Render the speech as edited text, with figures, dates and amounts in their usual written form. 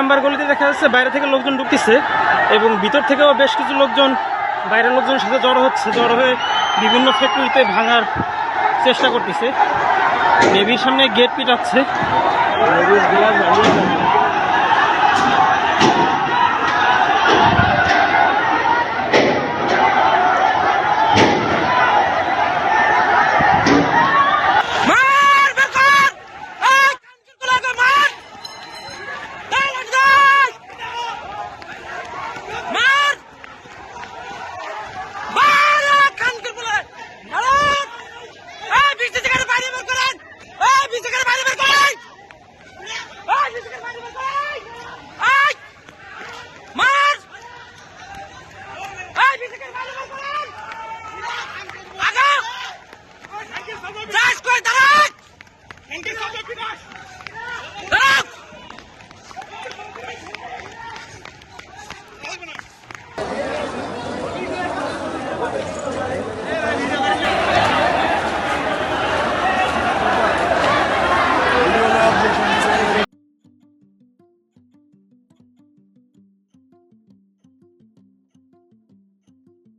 Number গলিতে দেখা যাচ্ছে বাইরে থেকে লোকজন ঢুকতেছে এবং ভিতর থেকেও বেশ কিছু লোকজন বাইরের লোকজনের সাথে জড়ো হয়ে বিভিন্ন ফ্যাক্টরিতে ভাঙার চেষ্টা করতেছে। নেভির সামনে গেট পিটাচ্ছে। That's good,